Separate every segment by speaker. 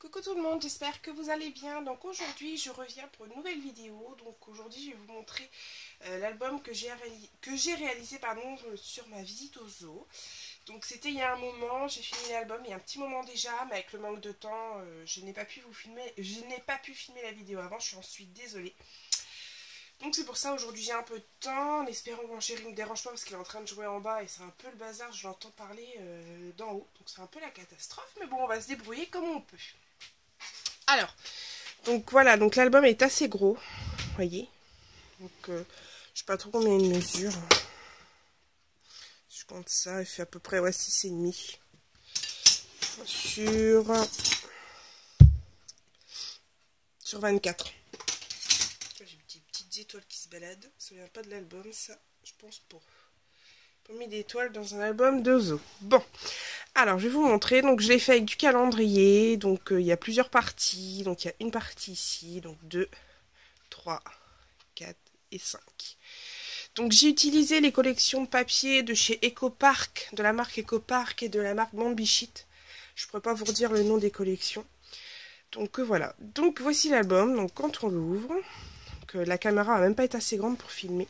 Speaker 1: Coucou tout le monde, j'espère que vous allez bien. Donc aujourd'hui je reviens pour une nouvelle vidéo. Donc aujourd'hui je vais vous montrer l'album que j'ai réalisé sur ma visite au zoo. Donc c'était il y a un moment, j'ai fini l'album il y a un petit moment déjà, mais avec le manque de temps, je n'ai pas pu filmer la vidéo avant, je suis ensuite désolée. Donc c'est pour ça aujourd'hui j'ai un peu de temps, en espérant que mon chéri ne me dérange pas parce qu'il est en train de jouer en bas et c'est un peu le bazar, je l'entends parler d'en haut. Donc c'est un peu la catastrophe, mais bon on va se débrouiller comme on peut. Alors, donc voilà, donc l'album est assez gros, vous voyez. Donc je sais pas trop combien il mesure. Je compte ça, il fait à peu près 6,5 sur 24. J'ai des petites étoiles qui se baladent. Ça vient pas de l'album, ça, je pense pas. Pas mis d'étoiles dans un album de zoo. Bon, alors je vais vous montrer. Donc je l'ai fait avec du calendrier. Donc il y a plusieurs parties. Donc il y a une partie ici, donc 2, 3, 4 et 5. Donc j'ai utilisé les collections de papier de chez Ecopark, de la marque Ecopark et de la marque Bambichit. Je ne pourrais pas vous redire le nom des collections. Donc voilà. Donc voici l'album. Donc quand on l'ouvre, la caméra va même pas être assez grande pour filmer.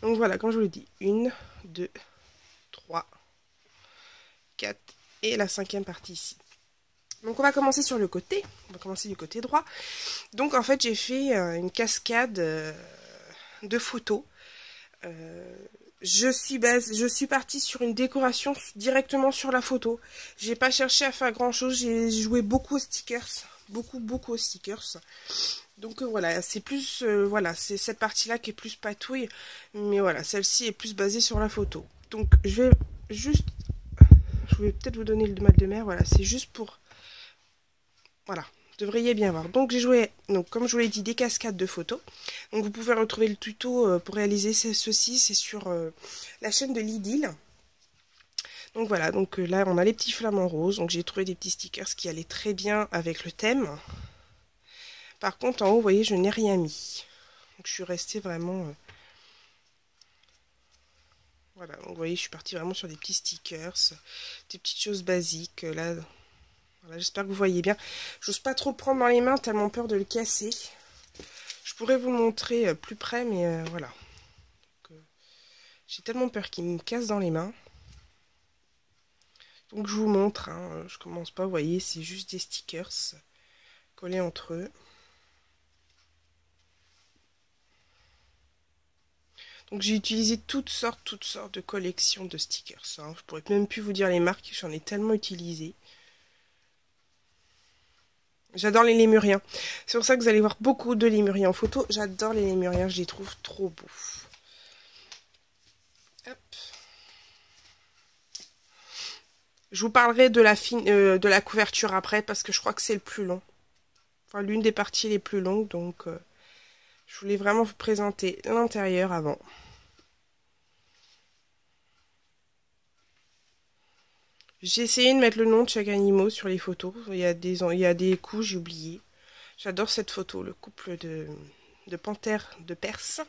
Speaker 1: Donc voilà, comme je vous l'ai dit, 1, 2, 3, 4 et la 5e partie ici. Donc on va commencer sur le côté. On va commencer du côté droit. Donc en fait j'ai fait une cascade de photos. Je suis partie sur une décoration directement sur la photo. J'ai pas cherché à faire grand chose. J'ai joué beaucoup aux stickers, beaucoup aux stickers. Donc voilà, c'est plus voilà, c'est cette partie-là qui est plus patouille, mais voilà, celle-ci est plus basée sur la photo. Donc je vais peut-être vous donner le mal de mer. Voilà, c'est juste pour voilà. Devriez bien voir. Donc j'ai joué, donc comme je vous l'ai dit, des cascades de photos. Donc vous pouvez retrouver le tuto pour réaliser ceci, c'est sur la chaîne de Lidl. Donc voilà, donc là on a les petits flamants roses. Donc j'ai trouvé des petits stickers qui allaient très bien avec le thème. Par contre en haut, vous voyez, je n'ai rien mis. Donc je suis restée vraiment voilà, donc vous voyez, je suis partie vraiment sur des petits stickers, des petites choses basiques. Là, voilà, j'espère que vous voyez bien. J'ose pas trop le prendre dans les mains, tellement peur de le casser. Je pourrais vous le montrer plus près, mais voilà. J'ai tellement peur qu'il me casse dans les mains. Donc je vous montre, hein. Je commence pas, vous voyez, c'est juste des stickers collés entre eux. Donc j'ai utilisé toutes sortes de collections de stickers. Hein. Je pourrais même plus vous dire les marques, j'en ai tellement utilisé. J'adore les lémuriens. C'est pour ça que vous allez voir beaucoup de lémuriens en photo. J'adore les lémuriens, je les trouve trop beaux. Hop. Je vous parlerai de la couverture après parce que je crois que c'est le plus long. Enfin, l'une des parties les plus longues. Donc, je voulais vraiment vous présenter l'intérieur avant. J'ai essayé de mettre le nom de chaque animal sur les photos. Il y a des coups, j'ai oublié. J'adore cette photo, le couple de panthères de Perse.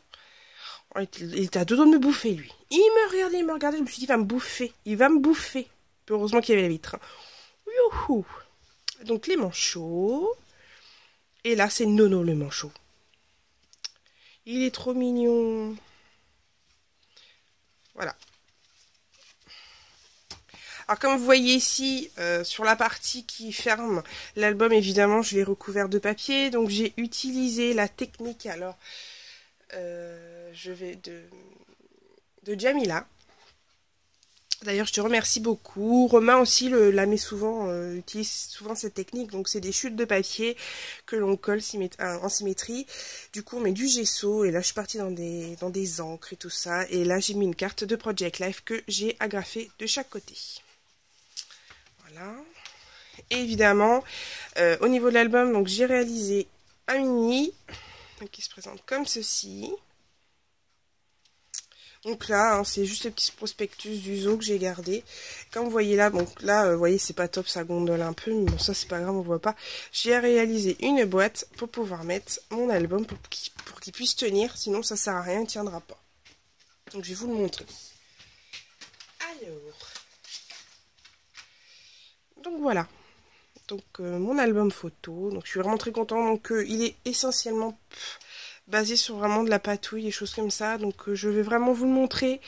Speaker 1: Oh, il était à deux doigts de me bouffer, lui. Il me regardait, je me suis dit, il va me bouffer. Il va me bouffer. Puis heureusement qu'il y avait la vitre. Youhou. Donc les manchots. Et là, c'est Nono le manchot. Il est trop mignon. Voilà. Alors comme vous voyez ici, sur la partie qui ferme l'album, évidemment, je l'ai recouvert de papier. Donc j'ai utilisé la technique, alors, de Jamila. D'ailleurs, je te remercie beaucoup. Romain aussi utilise souvent cette technique. Donc c'est des chutes de papier que l'on colle en symétrie. Du coup, on met du gesso. Et là, je suis partie dans des encres et tout ça. Et là, j'ai mis une carte de Project Life que j'ai agrafée de chaque côté. Voilà. Et évidemment, au niveau de l'album, donc j'ai réalisé un mini qui se présente comme ceci. Donc là, hein, c'est juste le petit prospectus du zoo que j'ai gardé. Comme vous voyez là, donc là, vous voyez, c'est pas top, ça gondole un peu, mais bon, ça c'est pas grave, on voit pas. J'ai réalisé une boîte pour pouvoir mettre mon album pour qu'il puisse tenir, sinon ça sert à rien, il tiendra pas. Donc je vais vous le montrer. Alors, donc voilà. donc mon album photo. Donc je suis vraiment très contente. Donc il est essentiellement basé sur vraiment de la patouille et choses comme ça. Donc je vais vraiment vous le montrer.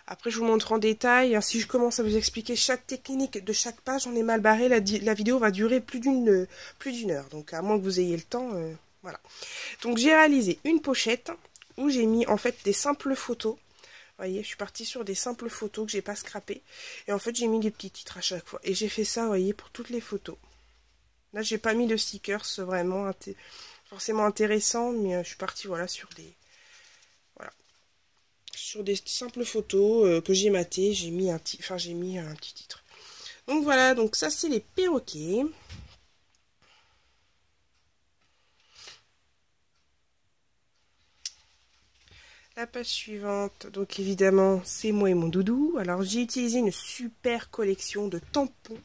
Speaker 1: Après je vous montre en détail. Hein, si je commence à vous expliquer chaque technique de chaque page, on est mal barré. La vidéo va durer plus d'une heure. Donc à moins que vous ayez le temps, voilà. Donc j'ai réalisé une pochette où j'ai mis en fait des simples photos. Vous voyez, je suis partie sur des simples photos que j'ai pas scrappées. Et en fait, j'ai mis des petits titres à chaque fois. Et j'ai fait ça, vous voyez, pour toutes les photos. Là, j'ai pas mis de stickers vraiment forcément intéressant, mais je suis partie, voilà, sur des simples photos que j'ai matées. J'ai mis un petit titre. Donc voilà, donc ça, c'est les perroquets. La page suivante, donc évidemment, c'est moi et mon doudou. Alors, j'ai utilisé une super collection de tampons.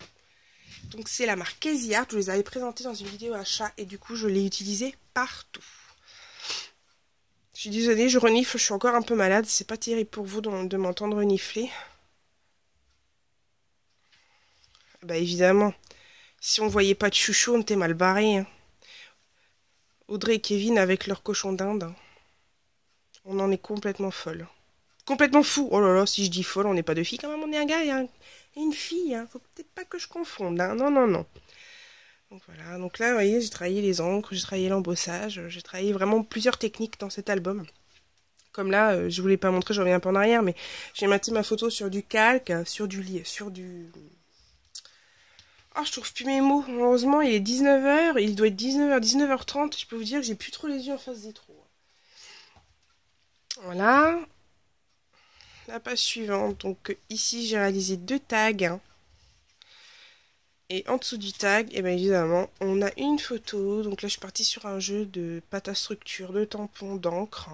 Speaker 1: Donc, c'est la marque Casey Art. Je les avais présentés dans une vidéo achat et du coup, je l'ai utilisé partout. Je suis désolée, je renifle, je suis encore un peu malade. C'est pas terrible pour vous de m'entendre renifler. Bah, évidemment, si on voyait pas de chouchou, on était mal barré. Hein. Audrey et Kevin avec leur cochon d'Inde. Hein. On en est complètement folle. Complètement fou. Oh là là, si je dis folle, on n'est pas deux filles quand même, on est un gars et une fille. Hein. Faut peut-être pas que je confonde. Hein. Non, non, non. Donc voilà. Donc là, vous voyez, j'ai travaillé les encres, j'ai travaillé l'embossage, j'ai travaillé vraiment plusieurs techniques dans cet album. Comme là, je vous l'ai pas montré, je reviens un peu en arrière, mais j'ai maté ma photo sur du calque, sur du... Oh, je trouve plus mes mots. Heureusement, il est 19h, il doit être 19h, 19h30. Je peux vous dire que j'ai plus trop les yeux en face des trous. Voilà. La page suivante. Donc ici, j'ai réalisé 2 tags. Hein. Et en dessous du tag, et bien évidemment, on a une photo. Donc là, je suis partie sur un jeu de pâte à structure, de tampons, d'encre,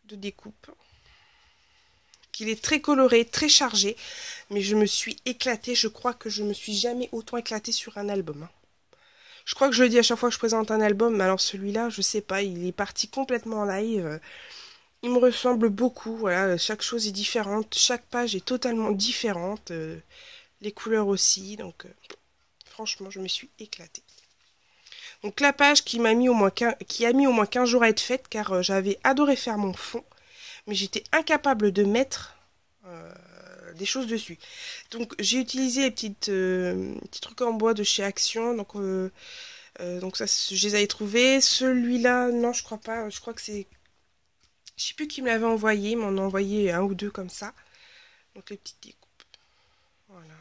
Speaker 1: de découpe. Qu'il est très coloré, très chargé. Mais je me suis éclatée. Je crois que je me suis jamais autant éclatée sur un album. Hein. Je crois que je le dis à chaque fois que je présente un album. Mais alors celui-là, je sais pas, il est parti complètement en live. Il me ressemble beaucoup. Voilà, chaque chose est différente. Chaque page est totalement différente. Les couleurs aussi. Donc... franchement, je me suis éclatée. Donc la page qui a mis au moins 15 jours à être faite, car j'avais adoré faire mon fond, mais j'étais incapable de mettre des choses dessus. Donc j'ai utilisé les petits trucs en bois de chez Action. Donc ça, je les avais trouvés. Celui-là, non, je crois pas. Je crois que c'est... je sais plus qui me l'avait envoyé. Il m'en a envoyé un ou deux comme ça. Donc les petites découpes. Voilà.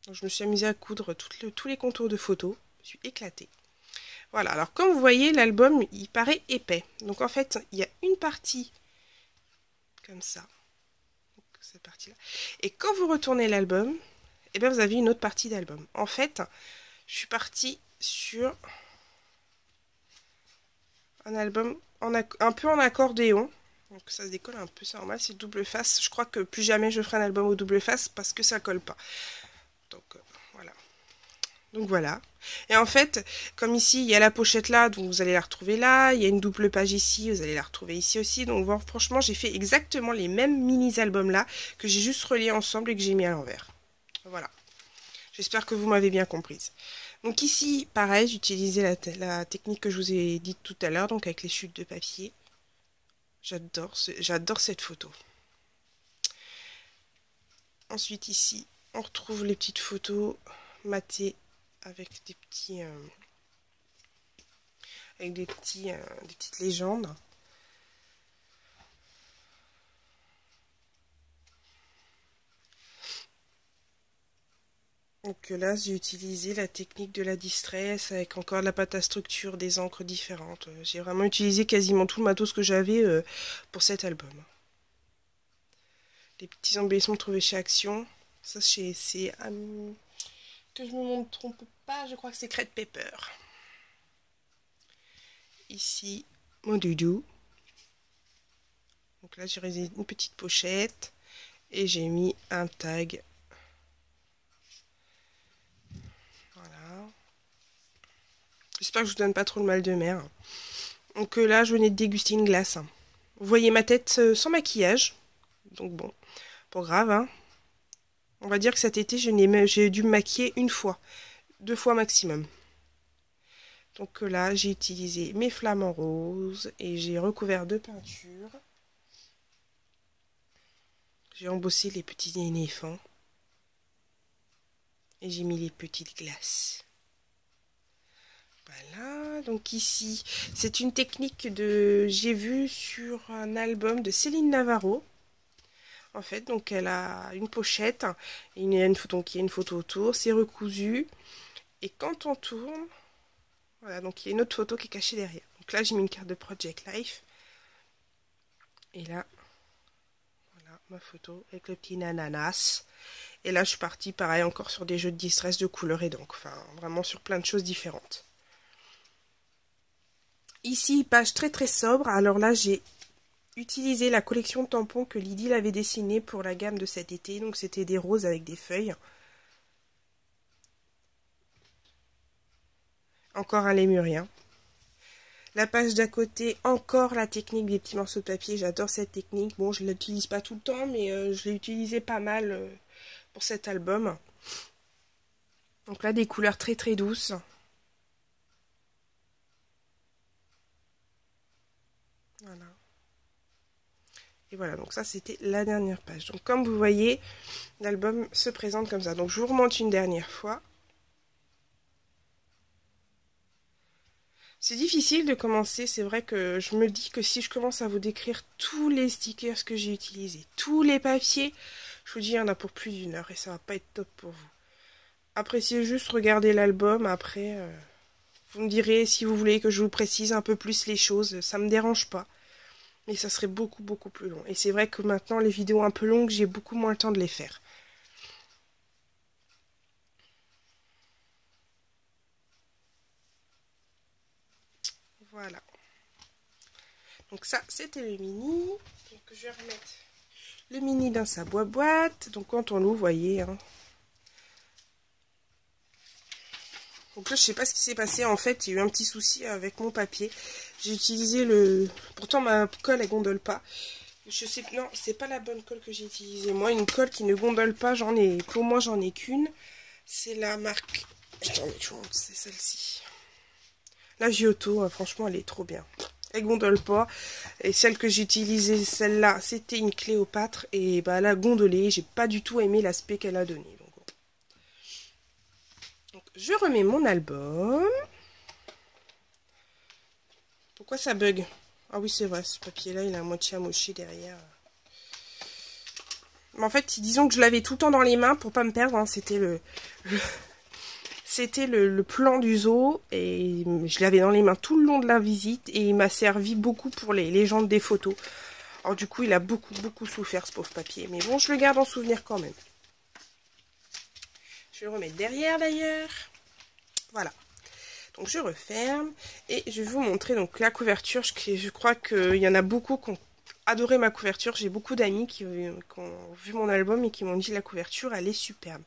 Speaker 1: Donc, je me suis amusée à coudre tous les contours de photos. Je me suis éclatée. Voilà, alors comme vous voyez, l'album, il paraît épais. Donc en fait, il y a une partie comme ça. Donc, cette partie-là. Et quand vous retournez l'album, eh bien, vous avez une autre partie d'album. En fait, je suis partie sur un album un peu en accordéon. Donc ça se décolle un peu, c'est normal, c'est double face. Je crois que plus jamais je ferai un album au double face parce que ça colle pas. Donc voilà. Donc voilà. Et en fait, comme ici, il y a la pochette là, donc vous allez la retrouver là. Il y a une double page ici, vous allez la retrouver ici aussi. Donc bon, franchement, j'ai fait exactement les mêmes mini-albums là, que j'ai juste reliés ensemble et que j'ai mis à l'envers. Voilà. J'espère que vous m'avez bien comprise. Donc ici, pareil, j'ai utilisé la technique que je vous ai dite tout à l'heure, donc avec les chutes de papier. J'adore cette photo. Ensuite ici, on retrouve les petites photos matées avec des petites légendes. Donc là, j'ai utilisé la technique de la distress avec encore de la pâte à structure, des encres différentes. J'ai vraiment utilisé quasiment tout le matos que j'avais pour cet album. Les petits embellissements trouvés chez Action. Ça, c'est que je me trompe pas, je crois que c'est Crête Pepper. Ici, mon doudou. Donc là, j'ai réalisé une petite pochette et j'ai mis un tag. Voilà. J'espère que je vous donne pas trop le mal de mer. Donc là, je venais de déguster une glace. Vous voyez ma tête sans maquillage. Donc bon, pas grave, hein. On va dire que cet été, j'ai dû me maquiller une fois. 2 fois maximum. Donc là, j'ai utilisé mes flamants roses et j'ai recouvert de peinture. J'ai embossé les petits éléphants. Et j'ai mis les petites glaces. Voilà, donc ici, c'est une technique de j'ai vu sur un album de Céline Navarro. En fait, donc elle a une pochette, et il y a une photo autour, c'est recousu. Et quand on tourne, voilà, donc il y a une autre photo qui est cachée derrière. Donc là, j'ai mis une carte de Project Life. Et là, voilà ma photo avec le petit ananas. Et là, je suis partie, pareil, encore sur des jeux de distress de couleurs et donc, enfin, vraiment sur plein de choses différentes. Ici, page très très sobre. Alors là, j'ai utilisé la collection de tampons que Lydie avait dessinée pour la gamme de cet été. Donc, c'était des roses avec des feuilles. Encore un lémurien. La page d'à côté, encore la technique des petits morceaux de papier. J'adore cette technique. Bon, je ne l'utilise pas tout le temps, mais je l'ai utilisé pas mal pour cet album. Donc là, des couleurs très très douces. Voilà. Et voilà, donc ça c'était la dernière page. Donc comme vous voyez, l'album se présente comme ça. Donc je vous remonte une dernière fois. C'est difficile de commencer, c'est vrai que je me dis que si je commence à vous décrire tous les stickers que j'ai utilisés, tous les papiers, je vous dis il y en a pour plus d'1 heure et ça va pas être top pour vous. Appréciez juste, regardez l'album, après vous me direz si vous voulez que je vous précise un peu plus les choses, ça me dérange pas. Mais ça serait beaucoup beaucoup plus long. Et c'est vrai que maintenant les vidéos un peu longues, j'ai beaucoup moins le temps de les faire. Voilà. Donc ça, c'était le mini. Donc je vais remettre le mini dans sa boîte. Donc quand on l'ouvre, vous voyez. Hein. Donc là, je sais pas ce qui s'est passé. En fait, il y a eu un petit souci avec mon papier. J'ai utilisé le... Pourtant, ma colle, elle gondole pas. Je sais... Non, c'est pas la bonne colle que j'ai utilisée. Moi, une colle qui ne gondole pas, j'en ai... Pour moi, j'en ai qu'une. C'est la marque... C'est celle-ci. La Giotto, franchement, elle est trop bien. Elle gondole pas. Et celle que j'ai utilisée, celle-là, c'était une Cléopâtre. Et bah, elle a gondolé. J'ai pas du tout aimé l'aspect qu'elle a donné. Donc, je remets mon album. Pourquoi ça bug? Ah oui, c'est vrai, ce papier-là, il est à moitié amoché derrière. Mais en fait, disons que je l'avais tout le temps dans les mains pour pas me perdre. Hein. C'était le plan du zoo et je l'avais dans les mains tout le long de la visite et il m'a servi beaucoup pour les légendes des photos. Alors du coup, il a beaucoup souffert ce pauvre papier. Mais bon, je le garde en souvenir quand même. Je vais le remettre derrière d'ailleurs. Voilà. Donc je referme et je vais vous montrer donc la couverture. Je crois qu'il y en a beaucoup qui ont adoré ma couverture. J'ai beaucoup d'amis qui ont vu mon album et qui m'ont dit la couverture, elle est superbe.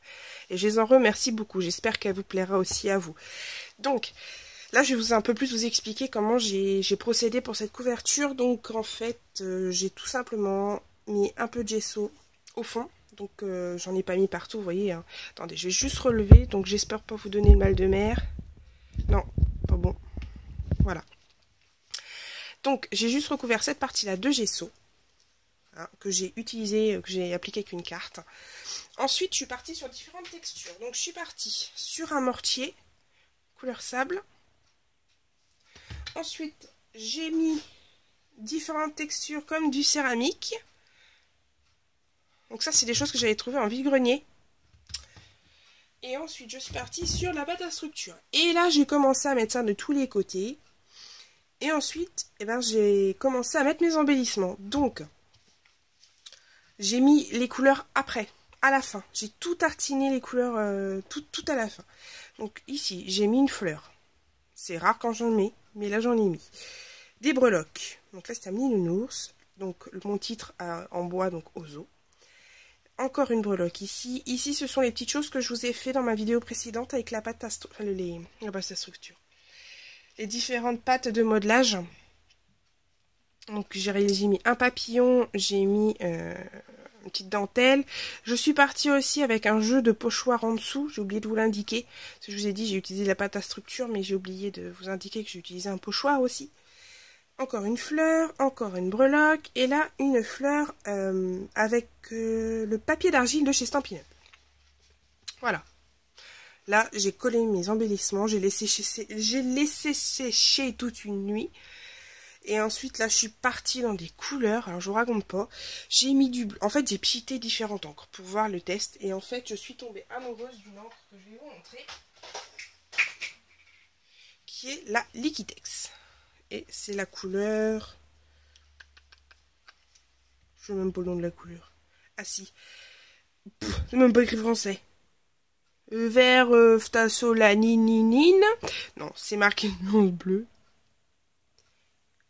Speaker 1: Et je les en remercie beaucoup. J'espère qu'elle vous plaira aussi à vous. Donc là, je vais un peu plus vous expliquer comment j'ai procédé pour cette couverture. Donc en fait, j'ai tout simplement mis un peu de gesso au fond. Donc j'en ai pas mis partout, vous voyez. Hein. Attendez, je vais juste relever. Donc j'espère pas vous donner le mal de mer. Non, pas bon. Voilà. Donc, j'ai juste recouvert cette partie-là de gesso. Hein, que j'ai utilisé, que j'ai appliqué avec une carte. Ensuite, je suis partie sur différentes textures. Donc, je suis partie sur un mortier, couleur sable. Ensuite, j'ai mis différentes textures comme du céramique. Donc ça, c'est des choses que j'avais trouvées en vide-grenier. Et ensuite, je suis partie sur la pâte à structure. Et là, j'ai commencé à mettre ça de tous les côtés. Et ensuite, eh ben, j'ai commencé à mettre mes embellissements. Donc, j'ai mis les couleurs après, à la fin. J'ai tout tartiné les couleurs, tout à la fin. Donc ici, j'ai mis une fleur. C'est rare quand j'en mets, mais là j'en ai mis. Des breloques. Donc là, c'est un mini nounours. Donc mon titre en bois, donc Ozo. Encore une breloque ici. Ici, ce sont les petites choses que je vous ai fait dans ma vidéo précédente avec la pâte à structure. Les différentes pâtes de modelage. Donc j'ai mis un papillon, j'ai mis une petite dentelle. Je suis partie aussi avec un jeu de pochoir en dessous, j'ai oublié de vous l'indiquer. Parce que je vous ai dit, j'ai utilisé la pâte à structure, mais j'ai oublié de vous indiquer que j'ai utilisé un pochoir aussi. Encore une fleur, encore une breloque, et là une fleur avec le papier d'argile de chez Stampin' Up. Voilà. Là, j'ai collé mes embellissements, j'ai laissé sécher toute une nuit. Et ensuite, là, je suis partie dans des couleurs. Alors, je vous raconte pas. J'ai mis du bleu. En fait, j'ai pité différentes encres pour voir le test. Et en fait, je suis tombée amoureuse d'une encre que je vais vous montrer. Qui est la Liquitex. Et c'est la couleur... Je ne sais même pas le nom de la couleur. Ah si. C'est même pas écrit français. Vert phtasolanine. Non, c'est marqué dans le bleu.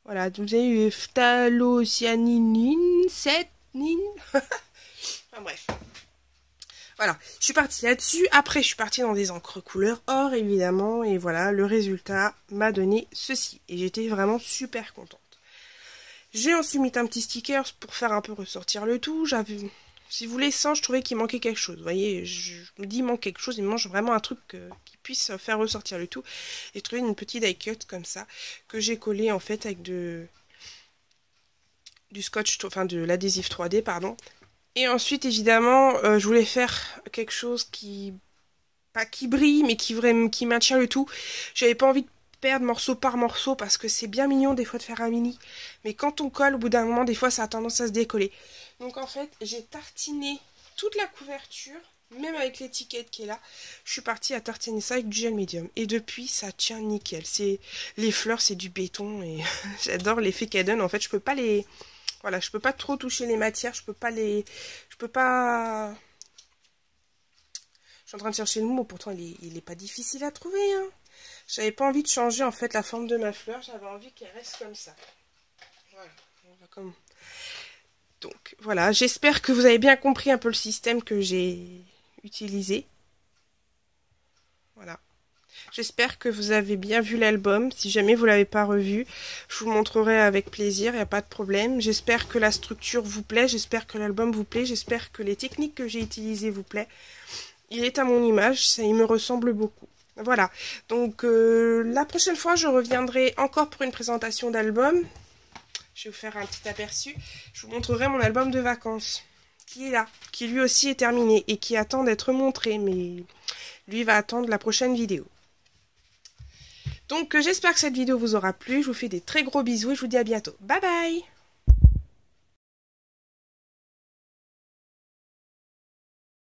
Speaker 1: Voilà, vous avez eu phthalocyanine, 7, nine. Enfin bref. Voilà, je suis partie là-dessus. Après, je suis partie dans des encres couleur or, évidemment. Et voilà, le résultat m'a donné ceci. Et j'étais vraiment super contente. J'ai ensuite mis un petit sticker pour faire un peu ressortir le tout. J'avais, si vous voulez, sans, je trouvais qu'il manquait quelque chose. Vous voyez, je me dis, il manque quelque chose. Il me manque vraiment un truc qui puisse faire ressortir le tout. Et j'ai trouvé une petite die cut comme ça, que j'ai collé en fait avec du scotch, enfin de l'adhésif 3D, pardon. Et ensuite, évidemment, je voulais faire quelque chose qui, pas qui brille, mais qui maintient le tout. J'avais pas envie de perdre morceau par morceau parce que c'est bien mignon des fois de faire un mini, mais quand on colle au bout d'un moment, des fois ça a tendance à se décoller. Donc en fait, j'ai tartiné toute la couverture, même avec l'étiquette qui est là. Je suis partie à tartiner ça avec du gel médium et depuis ça tient nickel. C'est les fleurs, c'est du béton et j'adore l'effet qu'elles donnent. En fait, je peux pas les, voilà, je peux pas trop toucher les matières, je peux pas. Je suis en train de chercher le mot, pourtant il est pas difficile à trouver, hein. J'avais pas envie de changer en fait la forme de ma fleur, j'avais envie qu'elle reste comme ça. Voilà, on va comme... Donc voilà, j'espère que vous avez bien compris un peu le système que j'ai utilisé. Voilà. J'espère que vous avez bien vu l'album. Si jamais vous ne l'avez pas revu, je vous le montrerai avec plaisir, il n'y a pas de problème. J'espère que la structure vous plaît, j'espère que l'album vous plaît, j'espère que les techniques que j'ai utilisées vous plaît. Il est à mon image, il me ressemble beaucoup. Voilà, donc la prochaine fois, je reviendrai encore pour une présentation d'album. Je vais vous faire un petit aperçu. Je vous montrerai mon album de vacances, qui est là, qui lui aussi est terminé et qui attend d'être montré, mais lui va attendre la prochaine vidéo. Donc j'espère que cette vidéo vous aura plu. Je vous fais des très gros bisous et je vous dis à bientôt. Bye bye!